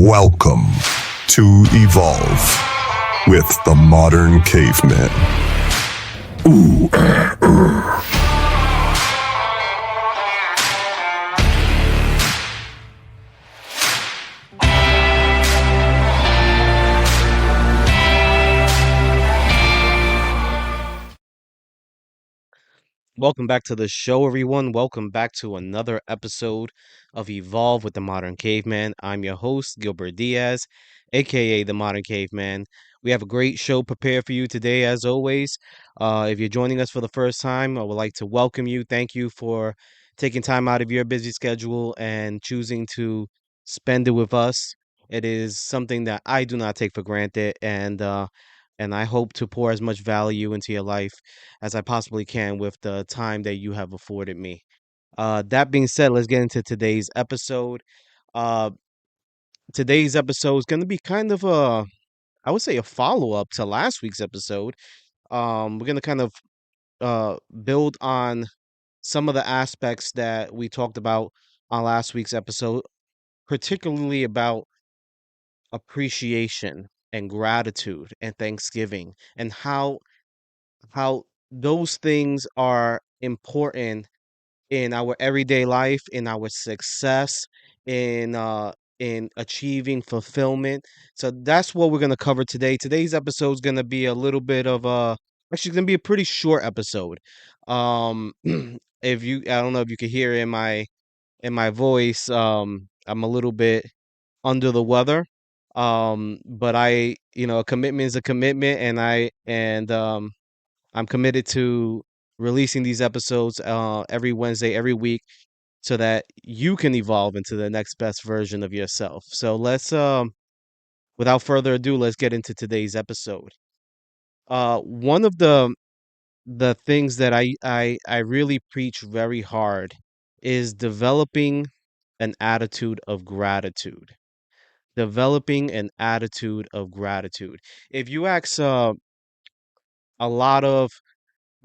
Welcome to Evolve with the Modern Caveman. Welcome back to the show, everyone. Welcome back to another episode of Evolve with the Modern Caveman. I'm your host, Gilbert Diaz, aka the Modern Caveman. We have a great show prepared for you today, as always. If you're joining us for the first time, I would like to welcome you. Thank you for taking time out of your busy schedule and choosing to spend it with us. It is something that I do not take for granted, and I hope to pour as much value into your life as I possibly can with the time that you have afforded me. That being said, let's get into today's episode. Uh, today's episode is going to be kind of I would say, a follow up to last week's episode. We're going to kind of build on some of the aspects that we talked about on last week's episode, particularly about appreciation and gratitude and thanksgiving and how those things are important in our everyday life, in our success, in achieving fulfillment. So that's what we're gonna cover today. Today's episode is gonna be a little bit of a actually it's gonna be a pretty short episode. Um if you I don't know if you can hear in my voice, I'm a little bit under the weather. But a commitment is a commitment, and I'm committed to releasing these episodes every Wednesday, every week, so that you can evolve into the next best version of yourself. So without further ado, let's get into today's episode. One of the things that I really preach very hard is developing an attitude of gratitude. Developing an attitude of gratitude. If you ask a lot of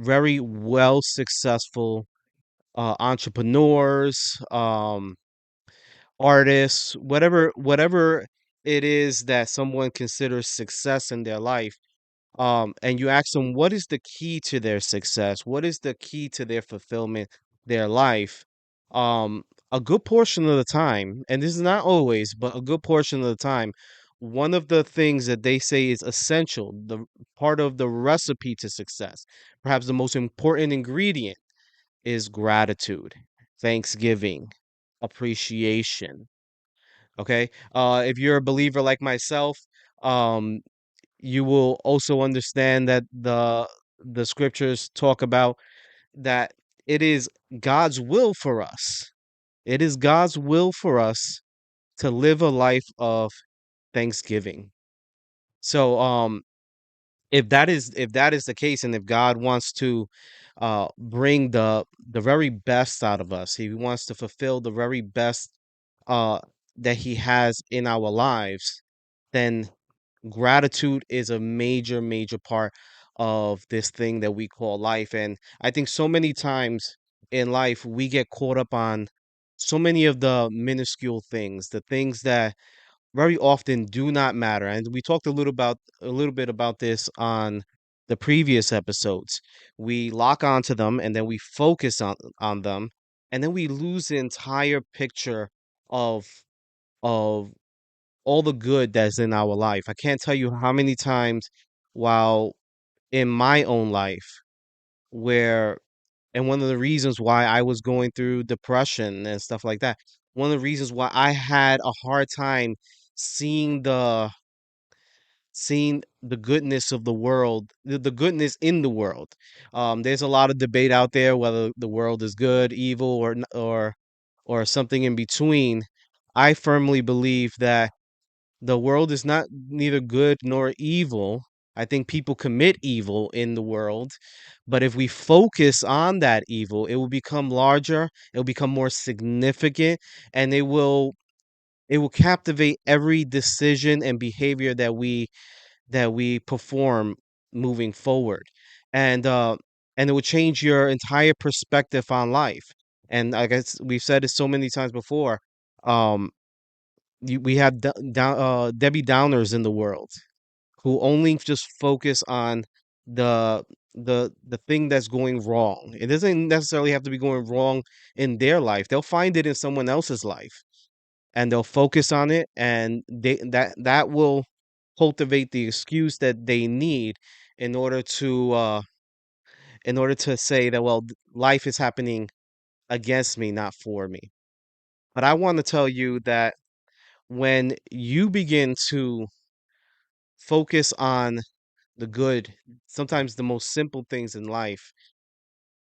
very well successful entrepreneurs, artists, whatever it is that someone considers success in their life, and you ask them what is the key to their success, what is the key to their fulfillment, their life, um, a good portion of the time, and this is not always, but a good portion of the time, one of the things that they say is essential, the part of the recipe to success, perhaps the most important ingredient is gratitude, thanksgiving, appreciation. Okay. If you're a believer like myself, um, you will also understand that the scriptures talk about that it is God's will for us. It is God's will for us to live a life of thanksgiving. So if that is the case, and if God wants to bring the very best out of us, he wants to fulfill the very best uh that he has in our lives, then gratitude is a major part of this thing that we call life. And I think so many times in life we get caught up on so many of the minuscule things, the things that very often do not matter. And we talked a little bit about this on the previous episodes. We lock onto them and then we focus on them, and then we lose the entire picture of of all the good that's in our life. I can't tell you how many times while in my own life where and one of the reasons why I was going through depression and stuff like that. One of the reasons why I had a hard time seeing the goodness of the world, the goodness in the world. There's a lot of debate out there whether the world is good, evil, or something in between. I firmly believe that the world is not neither good nor evil. I think people commit evil in the world, but if we focus on that evil, it will become larger, it will become more significant, and it will captivate every decision and behavior that we perform moving forward. And and it will change your entire perspective on life. And I guess we've said it so many times before. Um we have Debbie Downers in the world who only just focus on the the thing that's going wrong. It doesn't necessarily have to be going wrong in their life. They'll find it in someone else's life and they'll focus on it, and that will cultivate the excuse that they need in order to say that, well, life is happening against me, not for me. But I want to tell you that when you begin to focus on the good, sometimes the most simple things in life,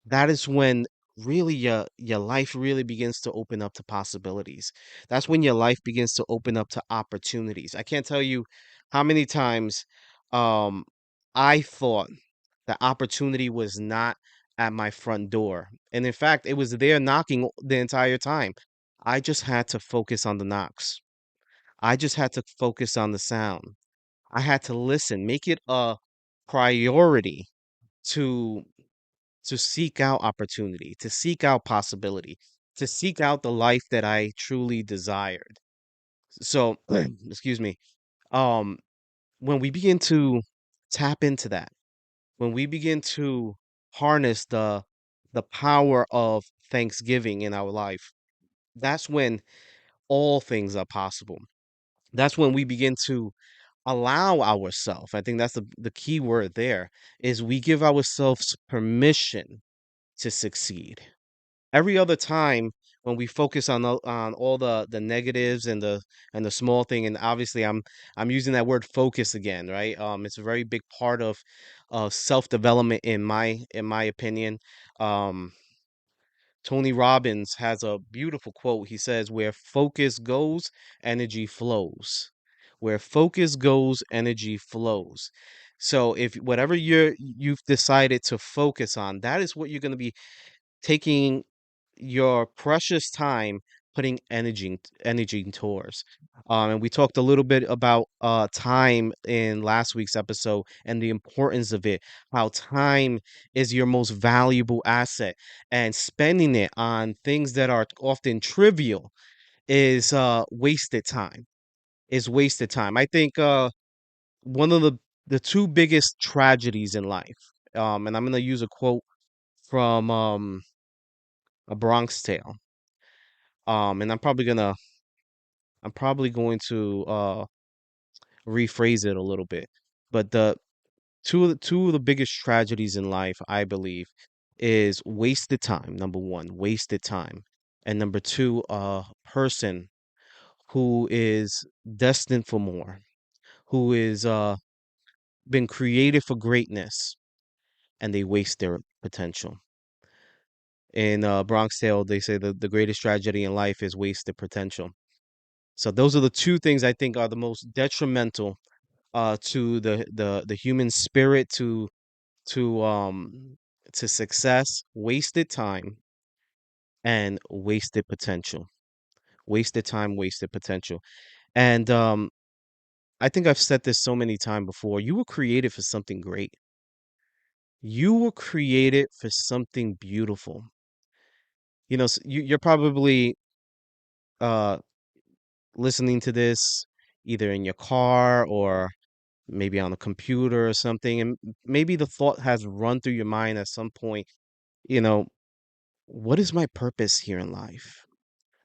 that is when really your life really begins to open up to possibilities. That's when your life begins to open up to opportunities. I can't tell you how many times um I thought that opportunity was not at my front door. And in fact, it was there knocking the entire time. I just had to focus on the knocks. I just had to focus on the sound. I had to listen, make it a priority to seek out opportunity, to seek out possibility, to seek out the life that I truly desired. So, excuse me. Um, when we begin to tap into that, when we begin to harness the power of Thanksgiving in our life, that's when all things are possible. That's when we begin to allow ourselves. I think that's the key word there is we give ourselves permission to succeed. Every other time when we focus on all the negatives and the small thing, and obviously I'm using that word focus again, right? It's a very big part of self-development in my opinion. um Tony Robbins has a beautiful quote. He says, where focus goes, energy flows. Where focus goes, energy flows. So if whatever you've decided to focus on, that is what you're going to be taking your precious time putting energy towards. And we talked a little bit about time in last week's episode and the importance of it, how time is your most valuable asset, and spending it on things that are often trivial is wasted time. Is wasted time. I think one of the two biggest tragedies in life, and I'm gonna use a quote from A Bronx Tale. And I'm probably going to rephrase it a little bit. But the two of the biggest tragedies in life, I believe, is wasted time. Number one, wasted time. And number two, a person who is destined for more, who is been created for greatness, and they waste their potential. In Bronx Tale, they say that the greatest tragedy in life is wasted potential. So those are the two things I think are the most detrimental to the human spirit, to to success: wasted time and wasted potential. Wasted time, wasted potential. And I think I've said this so many times before. You were created for something great. You were created for something beautiful. You know, you're probably uh listening to this either in your car or maybe on a computer or something, and maybe the thought has run through your mind at some point, you know, what is my purpose here in life?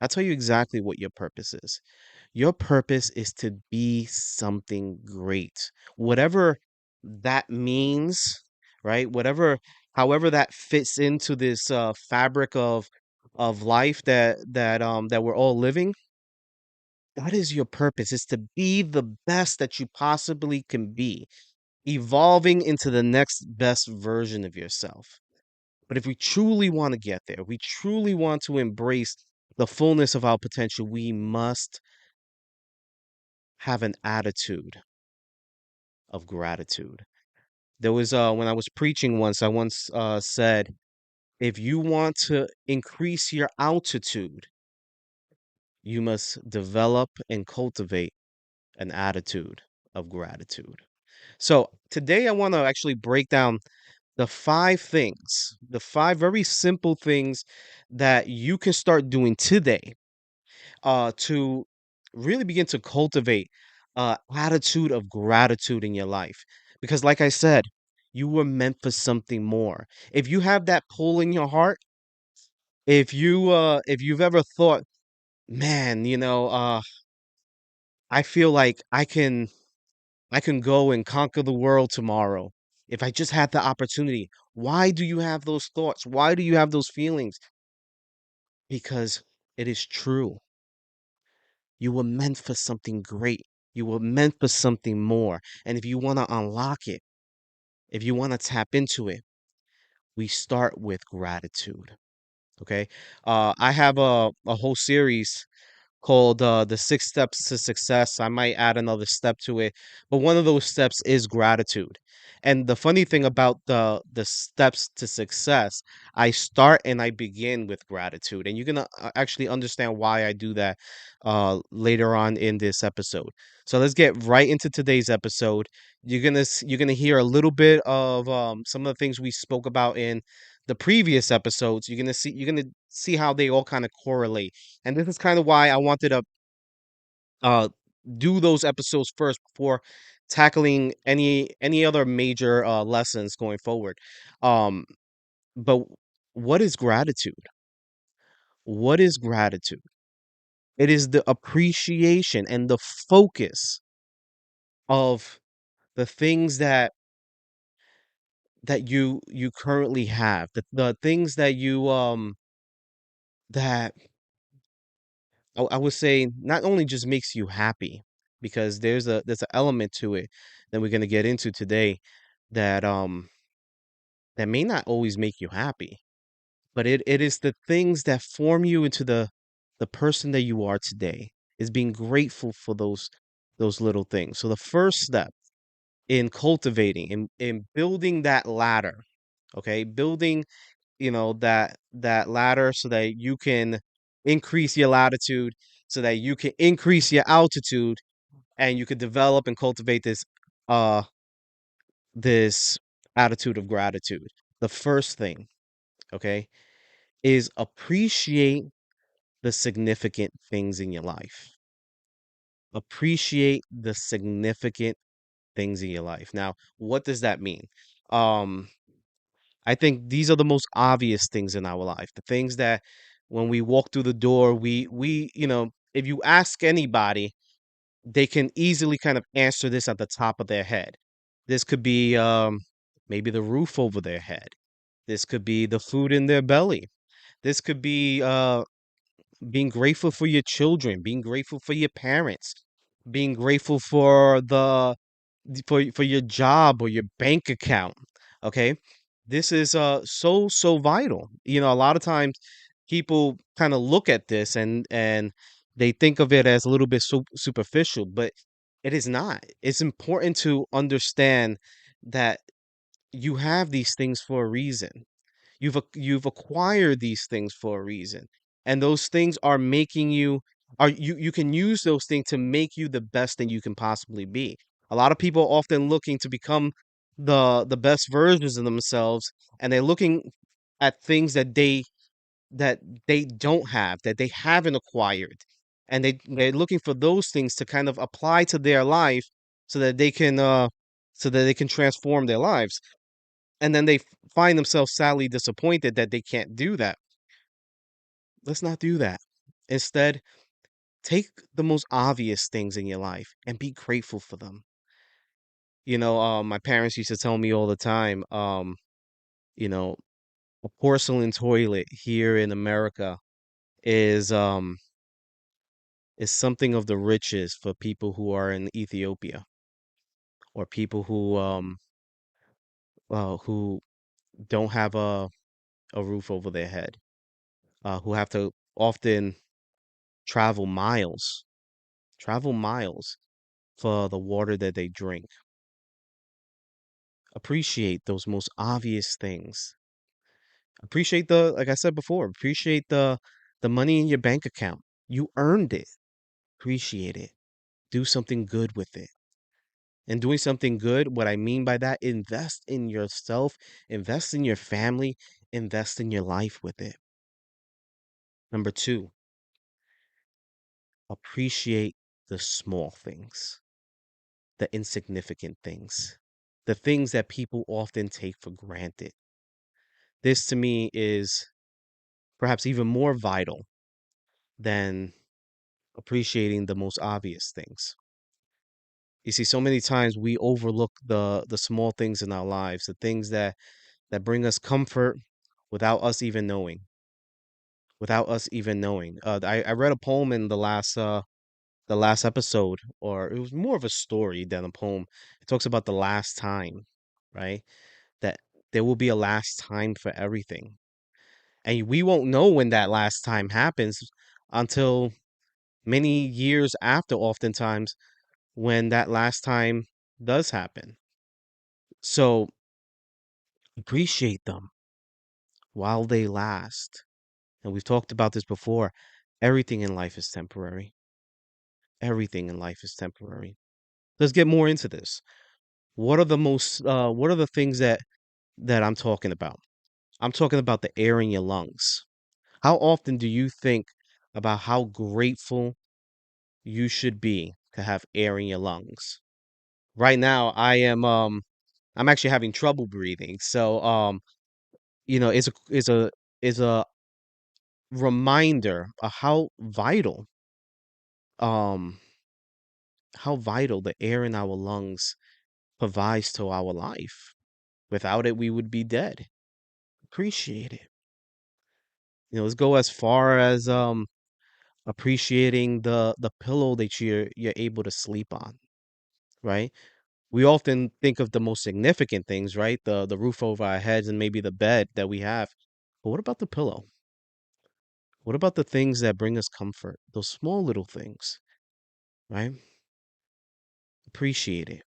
I'll tell you exactly what your purpose is. Your purpose is to be something great, whatever that means, right? Whatever, however that fits into this fabric of life that we're all living. That is your purpose, is to be the best that you possibly can be, evolving into the next best version of yourself. But if we truly want to get there, we truly want to embrace the fullness of our potential, we must have an attitude of gratitude. There was when I was preaching once, I once said, if you want to increase your altitude, you must develop and cultivate an attitude of gratitude. So today I want to actually break down the five things, the five very simple things that you can start doing today to really begin to cultivate a attitude of gratitude in your life. Because like I said, you were meant for something more. If you have that pull in your heart, if you've ever thought, man, I feel like I can go and conquer the world tomorrow if I just had the opportunity. Why do you have those thoughts? Why do you have those feelings? Because it is true. You were meant for something great. You were meant for something more. And if you want to unlock it, if you want to tap into it, we start with gratitude. Okay. I have a whole series called the 6 steps to success. I might add another step to it, but one of those steps is gratitude. And the funny thing about the steps to success, I start and I begin with gratitude, and you're gonna actually understand why I do that later on in this episode. So let's get right into today's episode. You're gonna hear a little bit of some of the things we spoke about in the previous episodes. You're gonna see how they all kind of correlate, and this is kind of why I wanted to uh do those episodes first before tackling any other major lessons going forward. Um but what is gratitude? What is gratitude? It is the appreciation and the focus of the things that you currently have, the things that you that I would say not only just makes you happy, because there's an element to it that we're gonna get into today that that may not always make you happy, but it is the things that form you into the person that you are today. Is being grateful for those little things. So the first step in cultivating in building that ladder, okay, building that ladder so that you can increase your latitude, so that you can increase your altitude, and you could develop and cultivate uh this attitude of gratitude. The first thing, okay, is appreciate the significant things in your life. Appreciate the significant things in your life. Now, what does that mean? um I think these are the most obvious things in our life. The things that when we walk through the door, if you ask anybody, they can easily kind of answer this at the top of their head. This could be maybe the roof over their head. This could be the food in their belly. This could be being grateful for your children, being grateful for your parents, being grateful for for your job or your bank account. Okay, this is so vital. A lot of times people kind of look at this and they think of it as a little bit superficial, but it is not. It's important to understand that you have these things for a reason. You've acquired these things for a reason, and those things are making you are you can use those things to make you the best thing you can possibly be. A lot of people are often looking to become the best versions of themselves, and they're looking at things that they don't have, that they haven't acquired, and they're looking for those things to kind of apply to their life so that they can transform their lives, and then they find themselves sadly disappointed that they can't do that. Let's not do that. Instead, take the most obvious things in your life and be grateful for them. My parents used to tell me all the time, you know, a porcelain toilet here in America is um is something of the riches for people who are in Ethiopia, or people who don't have a roof over their head, who have to often travel miles travel miles for the water that they drink. Appreciate those most obvious things. Appreciate like I said before, appreciate the money in your bank account. You earned it. Appreciate it. Do something good with it. And doing something good, what I mean by that, invest in yourself, invest in your family, invest in your life with it. Number two, appreciate the small things, the insignificant things, the things that people often take for granted. This to me is perhaps even more vital than appreciating the most obvious things. You see, so many times we overlook the small things in our lives, the things that bring us comfort without us even knowing. Without us even knowing. I read a poem in the last episode, or it was more of a story than a poem. It talks about the last time, right? That there will be a last time for everything. And we won't know when that last time happens until many years after, oftentimes, when that last time does happen. So appreciate them while they last. And we've talked about this before. Everything in life is temporary. Everything in life is temporary. Let's get more into this. What are the things that I'm talking about? I'm talking about the air in your lungs. How often do you think about how grateful you should be to have air in your lungs? Right now, I'm actually having trouble breathing. So it's a reminder of um how vital the air in our lungs provides to our life. Without it, we would be dead. Appreciate it. Let's go as far as appreciating the pillow that you're able to sleep on, right? We often think of the most significant things, right? The roof over our heads and maybe the bed that we have. But what about the pillow? What about the things that bring us comfort? Those small little things, right? Appreciate it.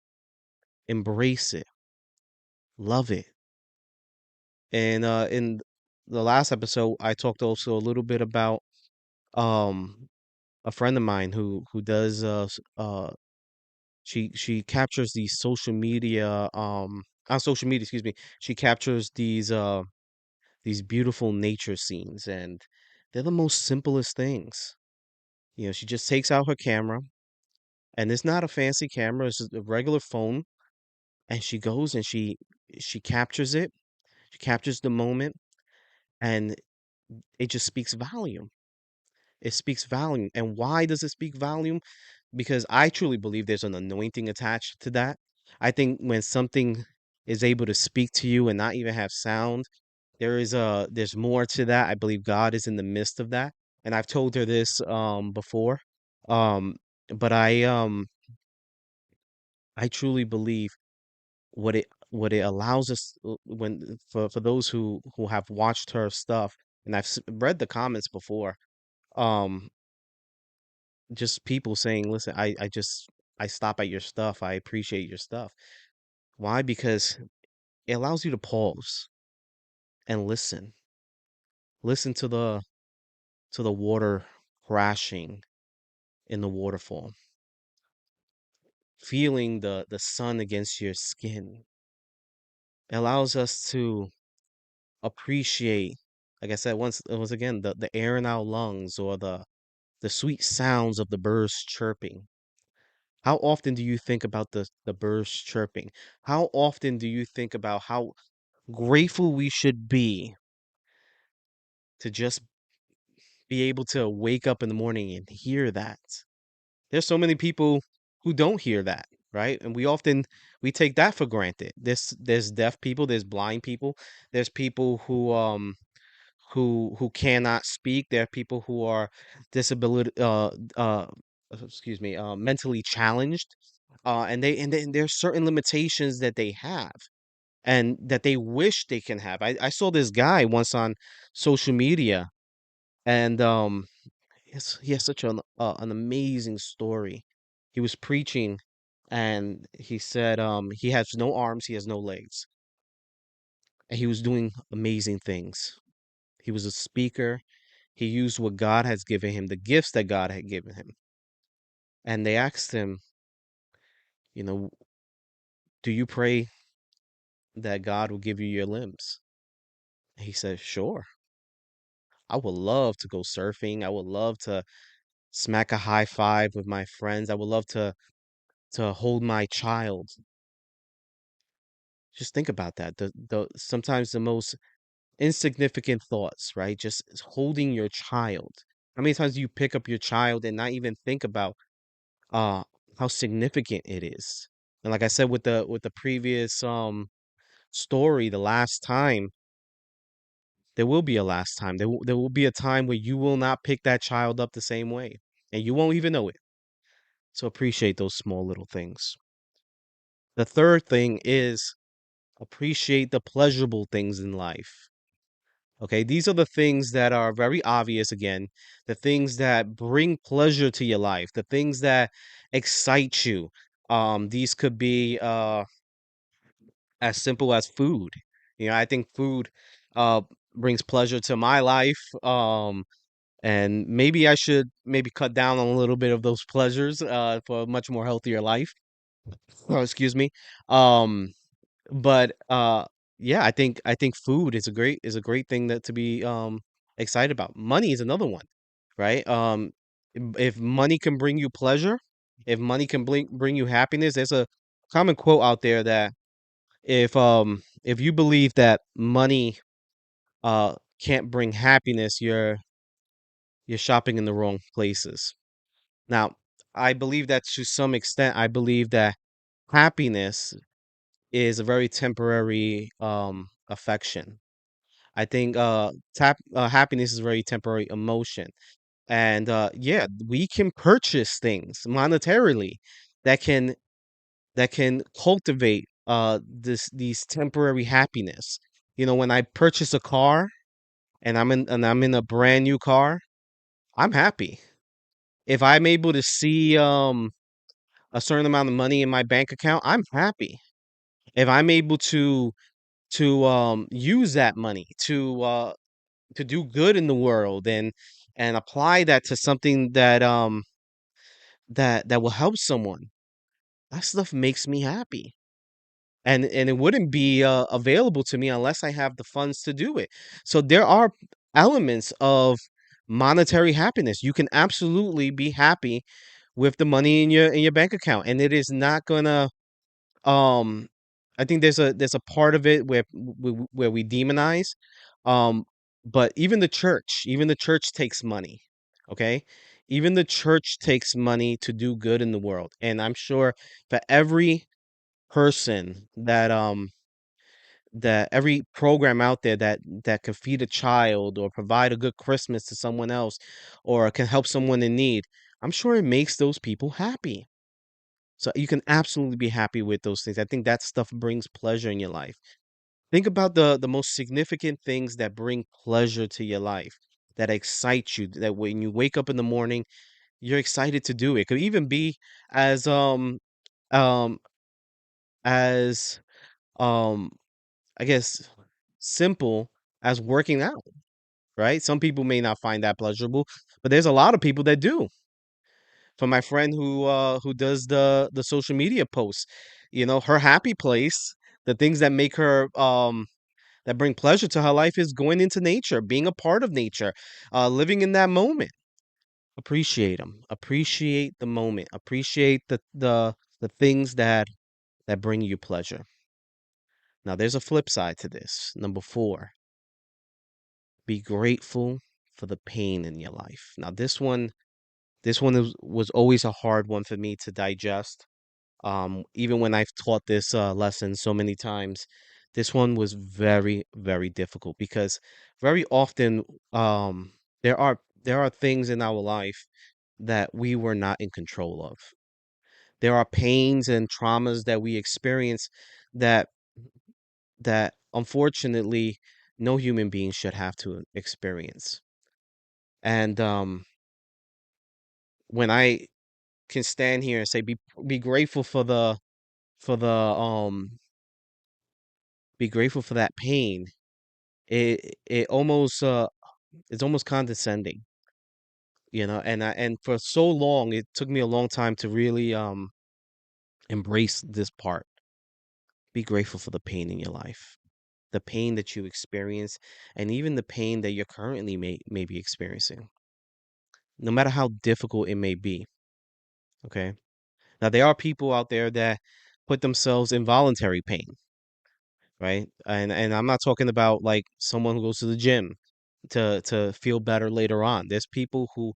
Embrace it. Love it. And in the last episode, I talked also a little bit about um a friend of mine who does she captures these social media on social media, excuse me. She captures these beautiful nature scenes, and they're the most simplest things. She just takes out her camera, and it's not a fancy camera, it's just a regular phone, and she goes and she captures it. She captures the moment, and it just speaks volume. It speaks volume. And why does it speak volume? Because I truly believe there's an anointing attached to that. I think when something is able to speak to you and not even have sound, there's more to that. I believe God is in the midst of that. And I've told her this before. Um but I truly believe what it allows us when for those who have watched her stuff, and read the comments before, um just people saying, listen, I stop at your stuff. I appreciate your stuff. Why? Because it allows you to pause and listen. Listen to the water crashing in the waterfall. Feeling the sun against your skin. It allows us to appreciate, like I said, once again, the air in our lungs, or the sweet sounds of the birds chirping. How often do you think about the birds chirping? How often do you think about how grateful we should be to just be able to wake up in the morning and hear that? There's so many people who don't hear that, right? And we take that for granted. There's deaf people, there's blind people, there's people who cannot speak, there are people who are disability excuse me, mentally challenged. And there's certain limitations that they have and that they wish they can have. I saw this guy once on social media, and he has such an amazing story. He was preaching, and he said he has no arms, he has no legs, and he was doing amazing things. He was a speaker. He used what God has given him, the gifts that God had given him. And they asked him, you know, do you pray that God will give you your limbs? He said, sure. I would love to go surfing. I would love smack a high five with my friends. I would love to hold my child. Just think about that. The sometimes the most insignificant thoughts, right? Just holding your child. How many times do you pick up your child and not even think about uh how significant it is? And like I said with the previous story, the last time, there will be a last time. There will be a time where you will not pick that child up the same way, and you won't even know it. So appreciate those small little things. The third thing is appreciate the pleasurable things in life. Okay, these are the things that are very obvious again, the things that bring pleasure to your life, the things that excite you. These could be as simple as food. You know, I think food uh brings pleasure to my life. And maybe I should maybe cut down on a little bit of those pleasures for a much more healthier life. Oh, excuse me. Um but yeah, I think food is a great thing that to be excited about. Money is another one, right? If money can bring you pleasure, if money can bring you happiness, there's a common quote out there that if you believe that money can't bring happiness, you're shopping in the wrong places. Now, I believe that to some extent. I believe that happiness is a very temporary affection. I think happiness is a very temporary emotion. And yeah, we can purchase things monetarily that can cultivate these temporary happiness. You know, when I purchase a car and I'm in a brand new car, I'm happy. If I'm able to see a certain amount of money in my bank account, I'm happy. If I'm able to use that money to do good in the world and apply that to something that will help someone, that stuff makes me happy. And it wouldn't be available to me unless I have the funds to do it. So there are elements of monetary happiness. You can absolutely be happy with the money in your bank account, and it is not gonna um I think there's a part of it where we demonize, um but even the church takes money. Okay, even the church takes money to do good in the world, and I'm sure for every person that every program out there that can feed a child or provide a good Christmas to someone else or can help someone in need, I'm sure it makes those people happy. So you can absolutely be happy with those things. I think that stuff brings pleasure in your life. Think about the most significant things that bring pleasure to your life, that excite you, that when you wake up in the morning, you're excited to do it. It could even be as um as um I guess simple as working out, right? Some people may not find that pleasurable, but there's a lot of people that do. For my friend who does the social media posts, you know, her happy place, the things that make her that bring pleasure to her life is going into nature, being a part of nature, living in that moment. Appreciate them. Appreciate the moment. Appreciate the things that bring you pleasure. Now, there's a flip side to this. Number 4, be grateful for the pain in your life. Now, was always a hard one for me to digest. Even when I've taught this lesson so many times, this one was very, very difficult because very often there are things in our life that we were not in control of. There are pains and traumas that we experience that unfortunately no human being should have to experience. And when I can stand here and say be grateful for the be grateful for that pain, it almost it's almost condescending, you know. And for so long it took me a long time to really embrace this part. Be grateful for the pain in your life, the pain that you experience, and even the pain that you're currently may be experiencing. no matter how difficult it may be. Okay. Now, there are people out there that put themselves in voluntary pain, right? And I'm not talking about like someone who goes to the gym to feel better later on. There's people who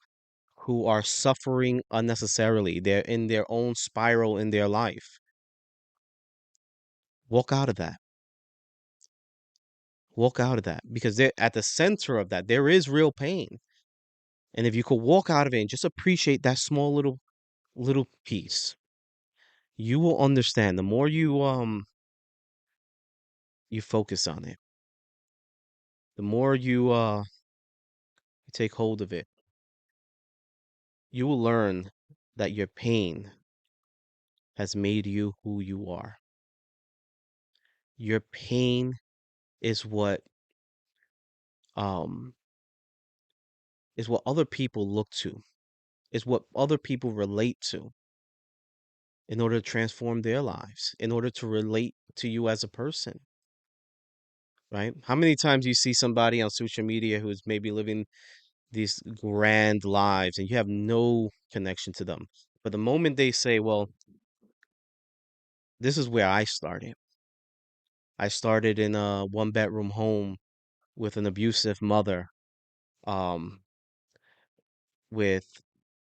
are suffering unnecessarily. They're in their own spiral in their life. Walk out of that. Walk out of that because they're at the center of that. There is real pain. And if you could walk out of it and just appreciate that small little piece, you will understand. The more you focus on it, the more you take hold of it, you will learn that your pain has made you who you are. Your pain is um what other people look to, is what other people relate to in order to transform their lives, in order to relate to you as a person, right? How many times you see somebody on social media who's maybe living these grand lives and you have no connection to them. But the moment they say, well, this is where I started. I started in a one bedroom home with an abusive mother, um, with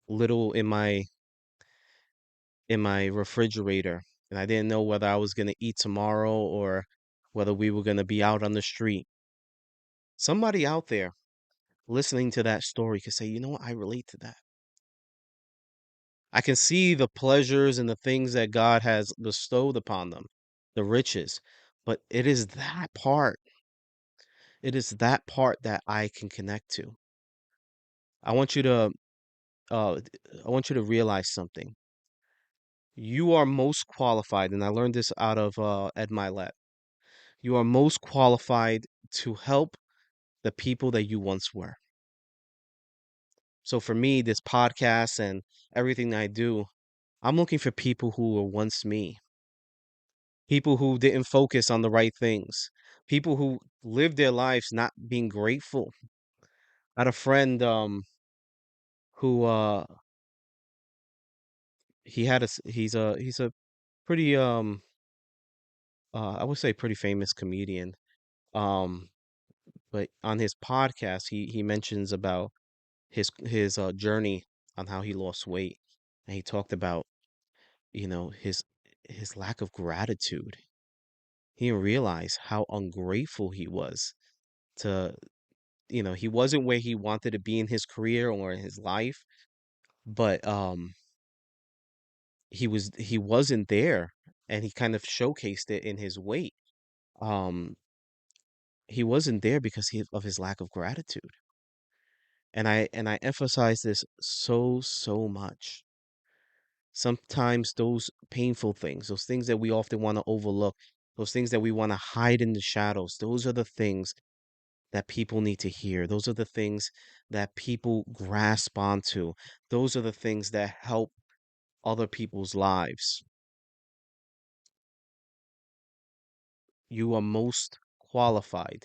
little in my refrigerator, and I didn't know whether I was gonna eat tomorrow or whether we were gonna be out on the street. Somebody out there listening to that story could say, you know what, I relate to that. I can see the pleasures and the things that God has bestowed upon them, the riches, but it is that part. It is that part that I can connect to. I want you to uh I want you to realize something. You are most qualified, and I learned this out of Ed Milet. You are most qualified to help the people that you once were. So for me, this podcast and everything that I do, I'm looking for people who were once me, people who didn't focus on the right things, people who lived their lives not being grateful. I had a friend who he's a pretty I would say pretty famous comedian. Um but on his podcast he mentions about his journey on how he lost weight, and he talked about, you know, his lack of gratitude. He didn't realize how ungrateful he was to, you know, he wasn't where he wanted to be in his career or in his life, but he wasn't there, and he kind of showcased it in his weight. Um he wasn't there because of his lack of gratitude. And I emphasize this so much. Sometimes those painful things, those things that we often want to overlook, those things that we want to hide in the shadows, those are the things that people need to hear. Those are the things that people grasp onto. Those are the things that help other people's lives. You are most qualified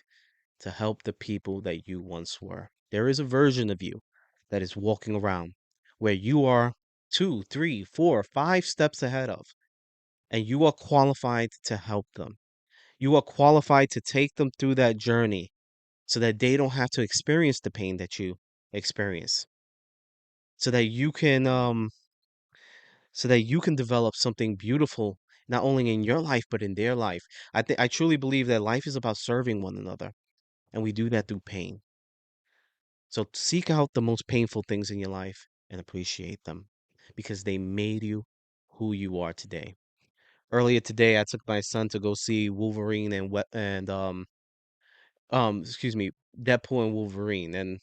to help the people that you once were. There is a version of you that is walking around where you are two, three, four, five steps ahead of, and you are qualified to help them. You are qualified to take them through that journey so that they don't have to experience the pain that you experience. So that you can develop something beautiful not only in your life but in their life. I truly believe that life is about serving one another, and we do that through pain. So seek out the most painful things in your life and appreciate them because they made you who you are today. Earlier today, I took my son to go see Wolverine and excuse me, Deadpool and Wolverine, and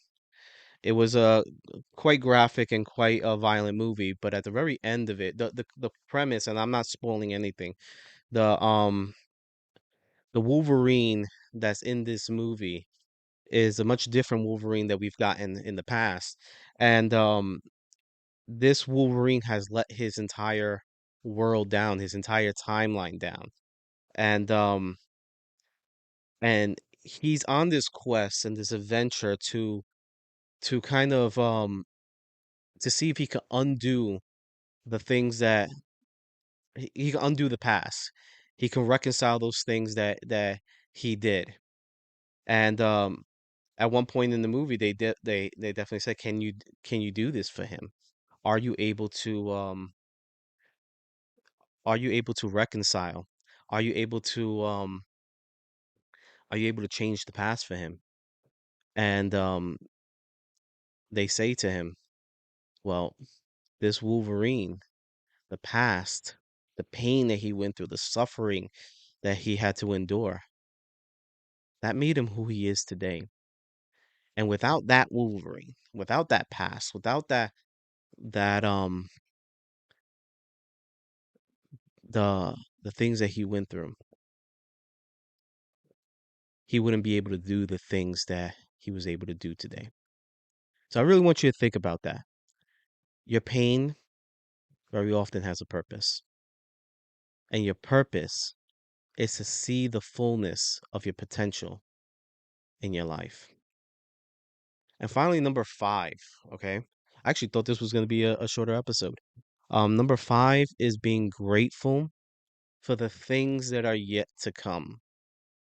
it was a quite graphic and quite a violent movie. But at the very end of it, the premise, and I'm not spoiling anything, the um the Wolverine that's in this movie is a much different Wolverine that we've gotten in the past, and this Wolverine has let his entire world down, his entire timeline down, and he's on this quest and this adventure to kind of to see if he could undo the things that he can undo the past. He can reconcile those things that he did. And at one point in the movie, they definitely said, can you do this for him? Are you able to are you able to reconcile? Are you able to are you able to change the past for him? And they say to him, well, this Wolverine, the past, the pain that he went through, the suffering that he had to endure, that made him who he is today. And without that Wolverine, without that past, without that the the things that he went through, he wouldn't be able to do the things that he was able to do today. So I really want you to think about that. Your pain very often has a purpose. And your purpose is to see the fullness of your potential in your life. And finally, number 5, okay? I actually thought this was going to be a shorter episode. Number 5 is being grateful for the things that are yet to come.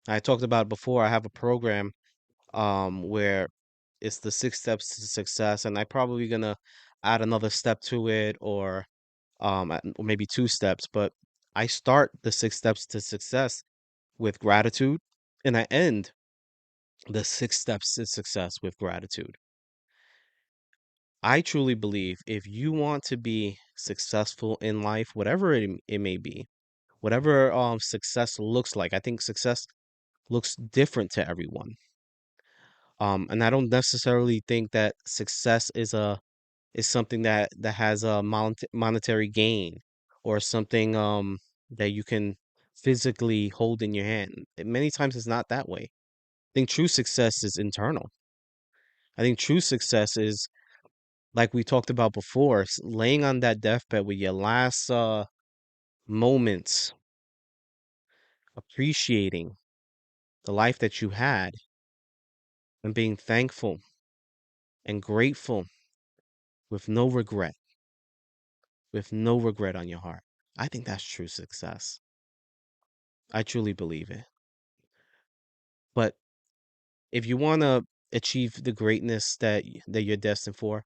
I talked about before, I have a program where it's the 6 steps to success, and I probably gonna add another step to it, or maybe 2 steps, but I start the 6 steps to success with gratitude, and I end the 6 steps to success with gratitude. I truly believe if you want to be successful in life, whatever it may be, whatever success looks like, I think success looks different to everyone. And I don't necessarily think that success is something that has a monetary gain, or something that you can physically hold in your hand. Many times it's not that way. I think true success is internal. I think true success is, like we talked about before, laying on that deathbed with your last moments, appreciating the life that you had, and being thankful and grateful with no regret, with no regret on your heart. I think that's true success. I truly believe it. But if you want to achieve the greatness that you're destined for,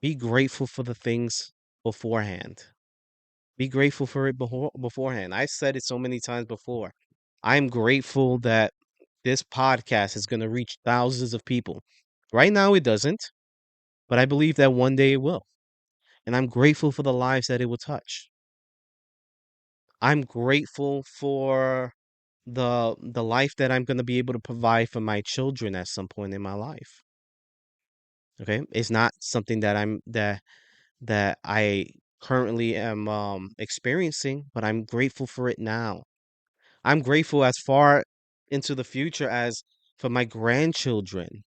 be grateful for the things beforehand. Be grateful for it beforehand. I said it so many times before. I'm grateful that this podcast is going to reach thousands of people. Right now, it doesn't, but I believe that one day it will. And I'm grateful for the lives that it will touch. I'm grateful for the life that I'm going to be able to provide for my children at some point in my life. Okay? It's not something that I currently am experiencing, but I'm grateful for it now. I'm grateful as far into the future as for my grandchildren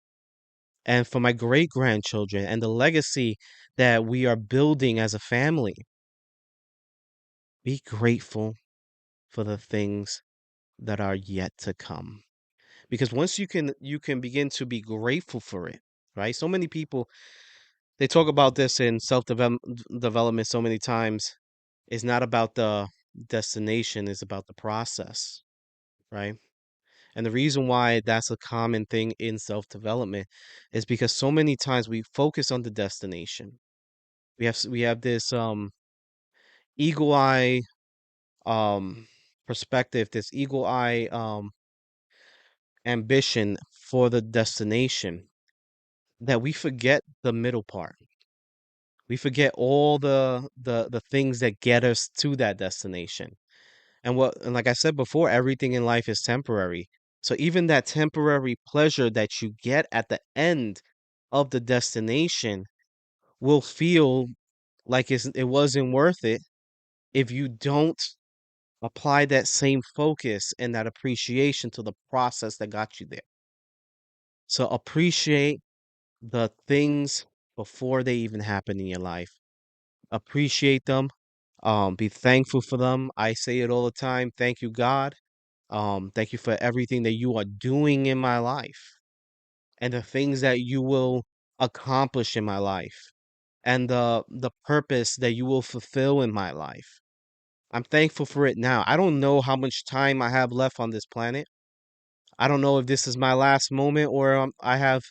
and for my great grandchildren and the legacy that we are building as a family. Be grateful for the things that are yet to come. Because once you can begin to be grateful for it, right? So many people, they talk about this in self development so many times. It's not about the destination, it's about the process, right? And the reason why that's a common thing in self development is because so many times we focus on the destination. We have this eagle eye um perspective, this eagle eye ambition for the destination, that we forget the middle part. We forget all the things that get us to that destination. And like I said before, everything in life is temporary. So even that temporary pleasure that you get at the end of the destination will feel like it wasn't worth it if you don't apply that same focus and that appreciation to the process that got you there. So appreciate the things before they even happen in your life. Appreciate them. Be thankful for them. I say it all the time. Thank you, God. Thank you for everything that you are doing in my life and the things that you will accomplish in my life. and the purpose that you will fulfill in my life. I'm thankful for it now. I don't know how much time I have left on this planet. I don't know if this is my last moment or I have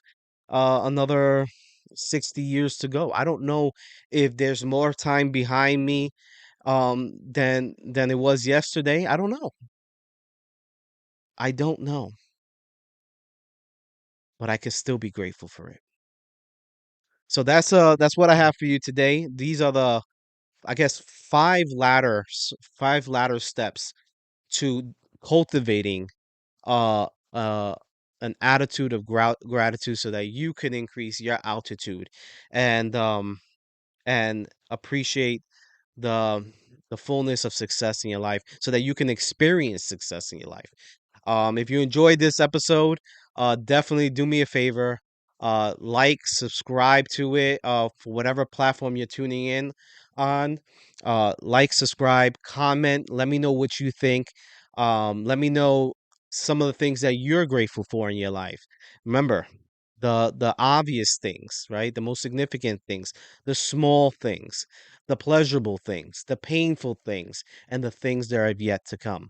another 60 years to go. I don't know if there's more time behind me than it was yesterday. I don't know. I don't know, but I can still be grateful for it. So that's what I have for you today. These are the, I guess, five ladder steps to cultivating uh uh an attitude of gratitude so that you can increase your altitude and appreciate the the fullness of success in your life so that you can experience success in your life. If you enjoyed this episode, definitely do me a favor. Like, subscribe to it for whatever platform you're tuning in on. Like, subscribe, comment. Let me know what you think. Let me know some of the things that you're grateful for in your life. Remember, the obvious things, right? The most significant things, the small things, the pleasurable things, the painful things, and the things that are yet to come.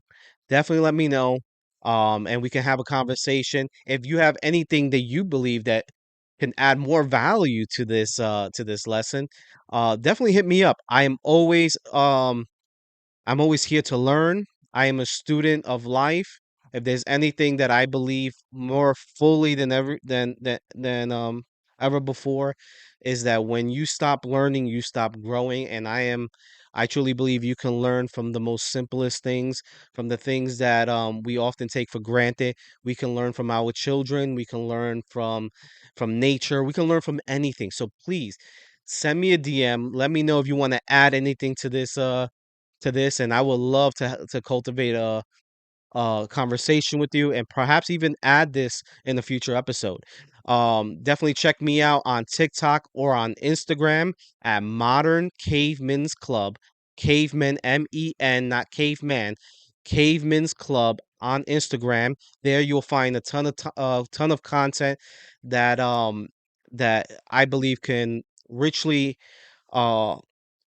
Definitely let me know. And we can have a conversation. If you have anything that you believe that can add more value to this lesson, definitely hit me up. I'm always here to learn. I am a student of life. If there's anything that I believe more fully than ever than ever before, is that when you stop learning, you stop growing. And I truly believe you can learn from the most simplest things, from the things that we often take for granted. We can learn from our children. We can learn from nature. We can learn from anything. So please send me a DM. Let me know if you want to add anything to this, and I would love to cultivate a conversation with you, and perhaps even add this in a future episode. Definitely check me out on TikTok or on Instagram at Modern Caveman's Club. Caveman, MEN, not caveman. Caveman's Club on Instagram. There you'll find a ton of content that that I believe can richly uh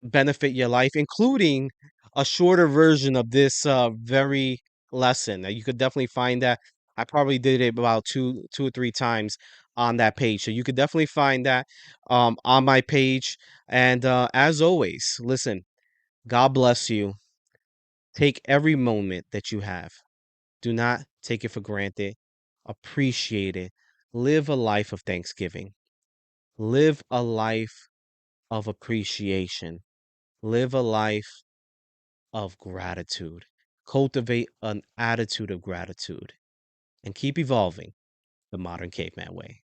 benefit your life, including a shorter version of this very lesson. You could definitely find that. I probably did it about two or three times on that page. So you could definitely find that on my page. And as always, listen, God bless you. Take every moment that you have. Do not take it for granted. Appreciate it. Live a life of thanksgiving. Live a life of appreciation. Live a life of gratitude. Cultivate an attitude of gratitude and keep evolving the modern caveman way.